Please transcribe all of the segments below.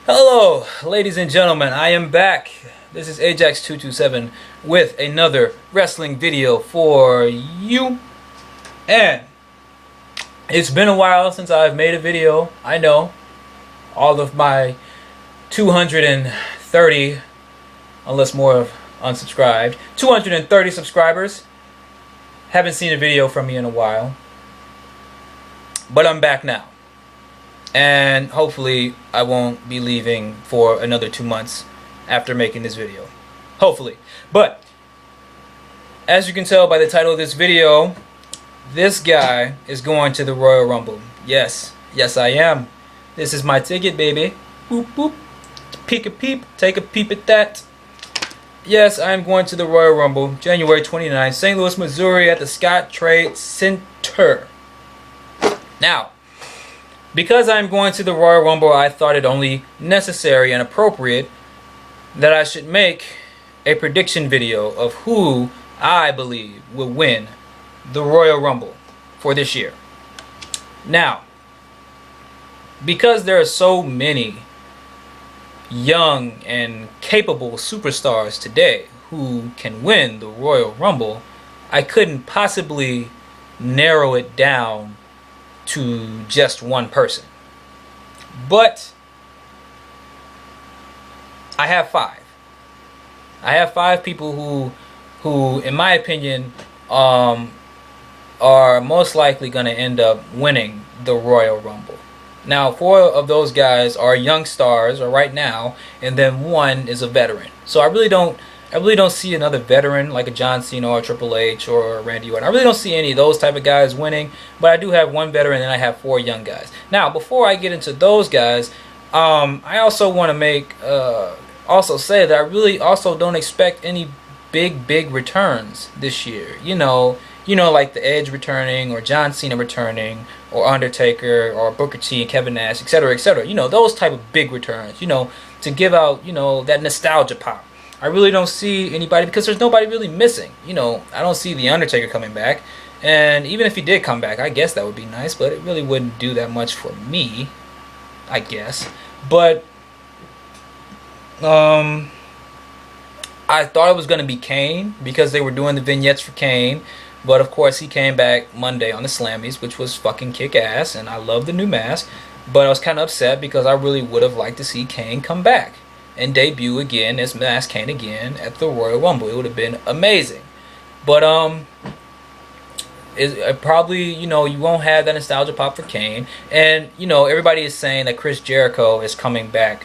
Hello, ladies and gentlemen, I am back. This is Ajax227 with another wrestling video for you. And it's been a while since I've made a video. I know all of my 230, unless more have unsubscribed, 230 subscribers haven't seen a video from me in a while. But I'm back now. And hopefully I won't be leaving for another 2 months after making this video. Hopefully. But as you can tell by the title of this video, this guy is going to the Royal Rumble. Yes, I am. This is my ticket, baby. Boop boop. Peek a peep. Take a peep at that. Yes, I am going to the Royal Rumble, January 29th, St. Louis, Missouri, at the Scottrade Center. Now, because I'm going to the Royal Rumble, I thought it only necessary and appropriate that I should make a prediction video of who I believe will win the Royal Rumble for this year. Now, because there are so many young and capable superstars today who can win the Royal Rumble, I couldn't possibly narrow it down to just one person. But I have five. I have five people who in my opinion are most likely going to end up winning the Royal Rumble. Now, four of those guys are young stars right now, and then one is a veteran. So I really don't see another veteran like a John Cena or Triple H or Randy Orton. I really don't see any of those type of guys winning, but I do have one veteran and I have four young guys. Now, before I get into those guys, I also want to also say that I really also don't expect any big returns this year. You know, like the Edge returning, or John Cena returning, or Undertaker, or Booker T and Kevin Nash, etc., etc. You know, those type of big returns. You know, to give out, that nostalgia pop. I really don't see anybody, because there's nobody really missing. You know, I don't see The Undertaker coming back. And even if he did come back, I guess that would be nice, but it really wouldn't do that much for me, I guess. But I thought it was going to be Kane, because they were doing the vignettes for Kane. But of course he came back Monday on the Slammies, which was fucking kick-ass, and I love the new mask. But I was kind of upset because I really would have liked to see Kane come back and debut again as Masked Kane again at the Royal Rumble. It would have been amazing. But it probably, you won't have that nostalgia pop for Kane. And, everybody is saying that Chris Jericho is coming back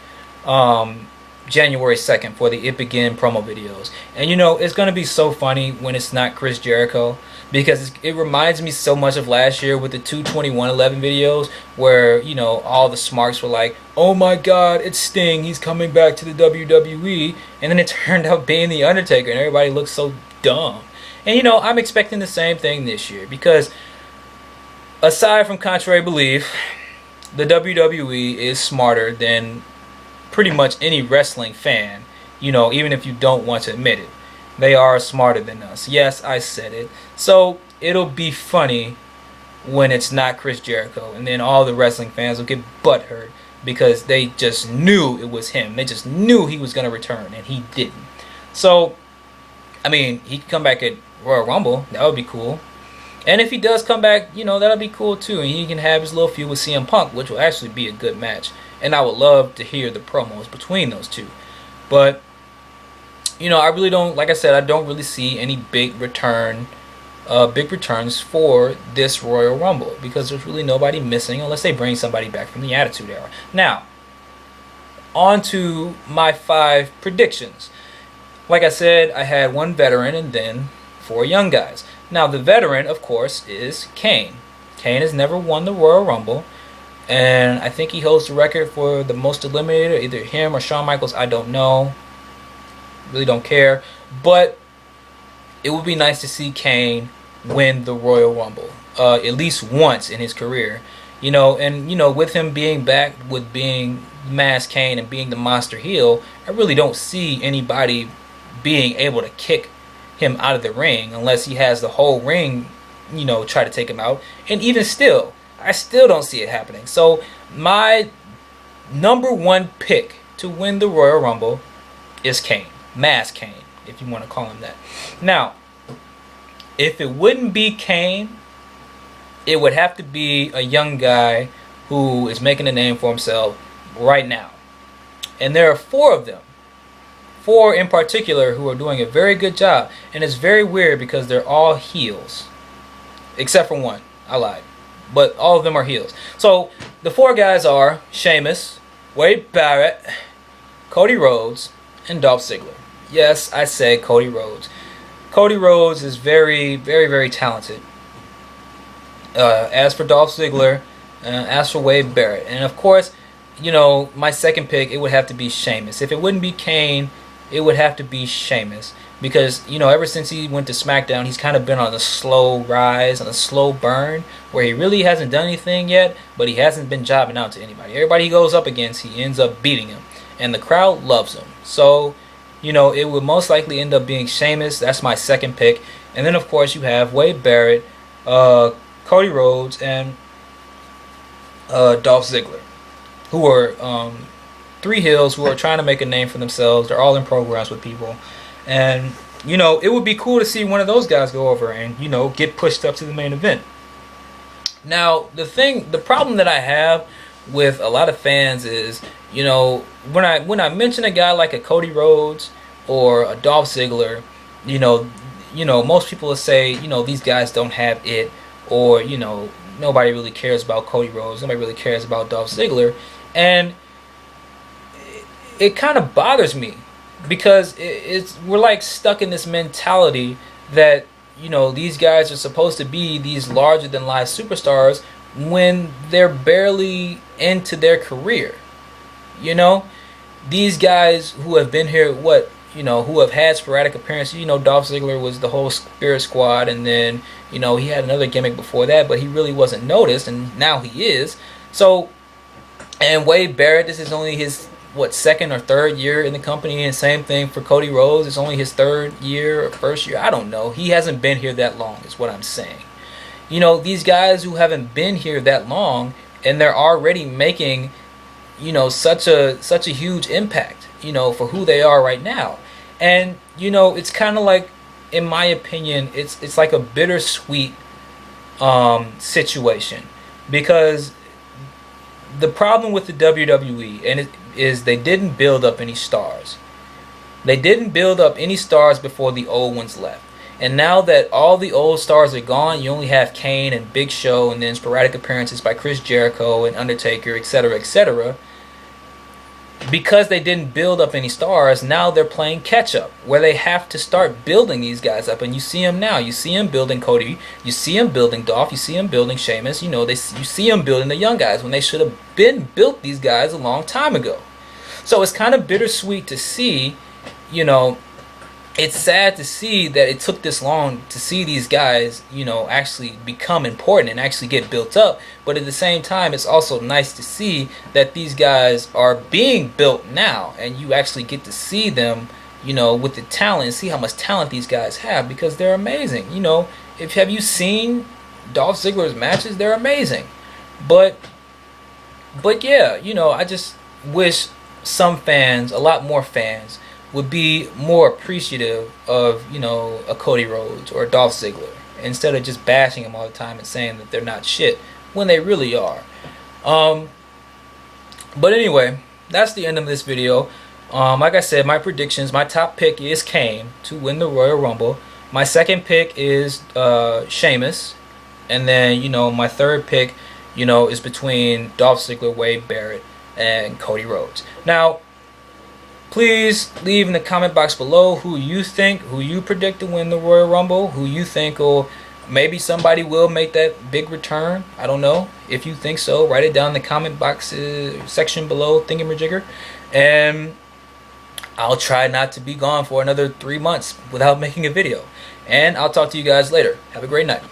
January 2nd for the It Begin promo videos. And, it's going to be so funny when it's not Chris Jericho, because it reminds me so much of last year with the 2/21/11 videos where, all the smarks were like, oh my god, it's Sting, he's coming back to the WWE. And then it turned out being The Undertaker, and everybody looked so dumb. And, I'm expecting the same thing this year, because aside from contrary belief, the WWE is smarter than pretty much any wrestling fan, even if you don't want to admit it. They are smarter than us. Yes, I said it. So it'll be funny when it's not Chris Jericho, and then all the wrestling fans will get butthurt because they just knew it was him. They just knew he was going to return, and he didn't. So, I mean, he could come back at Royal Rumble. That would be cool. And if he does come back, that'll be cool too. And he can have his little feud with CM Punk, which will actually be a good match. And I would love to hear the promos between those two. But, I really don't, like I said, I don't really see any big returns for this Royal Rumble, because there's really nobody missing unless they bring somebody back from the Attitude Era. Now, on to my 5 predictions. Like I said, I had one veteran and then 4 young guys. Now, the veteran, of course, is Kane. Kane has never won the Royal Rumble, and I think he holds the record for the most eliminated, either him or Shawn Michaels. I don't know. Really don't care. But it would be nice to see Kane win the Royal Rumble at least once in his career. And with him being back, with being Masked Kane and being the monster heel, I really don't see anybody being able to kick him out of the ring unless he has the whole ring, try to take him out. And even still, I still don't see it happening. So my number one pick to win the Royal Rumble is Kane. Mass Kane, if you want to call him that. Now, if it wouldn't be Kane, it would have to be a young guy who is making a name for himself right now. And there are 4 of them. 4 in particular who are doing a very good job. And it's very weird because they're all heels. Except for one. I lied. But all of them are heels. So the 4 guys are Sheamus, Wade Barrett, Cody Rhodes, and Dolph Ziggler. Yes, I said Cody Rhodes. Cody Rhodes is very, very, very talented. As for Dolph Ziggler, as for Wade Barrett. And of course, you know, my second pick, it would have to be Sheamus. If it wouldn't be Kane, it would have to be Sheamus. Because, you know, ever since he went to SmackDown, he's kind of been on a slow rise, on a slow burn, where he really hasn't done anything yet, but he hasn't been jobbing out to anybody. Everybody he goes up against, he ends up beating him. And the crowd loves him. So, you know, it would most likely end up being Sheamus. That's my second pick. And then, of course, you have Wade Barrett, Cody Rhodes, and Dolph Ziggler, who are 3 heels who are trying to make a name for themselves. They're all in programs with people. And, you know, it would be cool to see one of those guys go over and, you know, get pushed up to the main event. Now, the problem that I have with a lot of fans is, you know, when I mention a guy like a Cody Rhodes or a Dolph Ziggler, you know, most people will say, you know, these guys don't have it, or, you know, nobody really cares about Cody Rhodes, nobody really cares about Dolph Ziggler, and it kind of bothers me because we're like stuck in this mentality that, you know, these guys are supposed to be these larger than life superstars when they're barely into their career. You know, these guys who have been here, who have had sporadic appearances. You know, Dolph Ziggler was the whole Spirit Squad, and then, you know, he had another gimmick before that, but he really wasn't noticed, and now he is. So, and Wade Barrett, this is only his, second or third year in the company, and same thing for Cody Rhodes. It's only his 3rd year or 1st year. I don't know. He hasn't been here that long, is what I'm saying. You know, these guys who haven't been here that long, and they're already making, you know, such a huge impact, you know, for who they are right now. And, you know, it's kind of like, in my opinion, it's like a bittersweet situation, because the problem with the WWE is they didn't build up any stars. They didn't build up any stars before the old ones left. And now that all the old stars are gone, you only have Kane and Big Show, and then sporadic appearances by Chris Jericho and Undertaker, etc., etc. Because they didn't build up any stars, now they're playing catch up, where they have to start building these guys up. And you see them now. You see them building Cody. You see them building Dolph. You see them building Sheamus. You know, you see them building the young guys when they should have been built these guys a long time ago. So it's kind of bittersweet to see, you know, it's sad to see that it took this long to see these guys, you know, actually become important and actually get built up. But at the same time, it's also nice to see that these guys are being built now, and you actually get to see them, you know, with the talent, and see how much talent these guys have, because they're amazing. You know, have you seen Dolph Ziggler's matches? They're amazing. But yeah, you know, I just wish some fans, a lot more fans, would be more appreciative of, you know, a Cody Rhodes or a Dolph Ziggler, instead of just bashing them all the time and saying that they're not shit when they really are. But anyway, that's the end of this video. Like I said, my predictions, my top pick is Kane to win the Royal Rumble. My second pick is Sheamus. And then, you know, my third pick, you know, is between Dolph Ziggler, Wade Barrett, and Cody Rhodes. Now, please leave in the comment box below who you predict to win the Royal Rumble, who you think will, maybe somebody will make that big return. I don't know. If you think so, write it down in the comment box section below, thingamajigger. And I'll try not to be gone for another 3 months without making a video. And I'll talk to you guys later. Have a great night.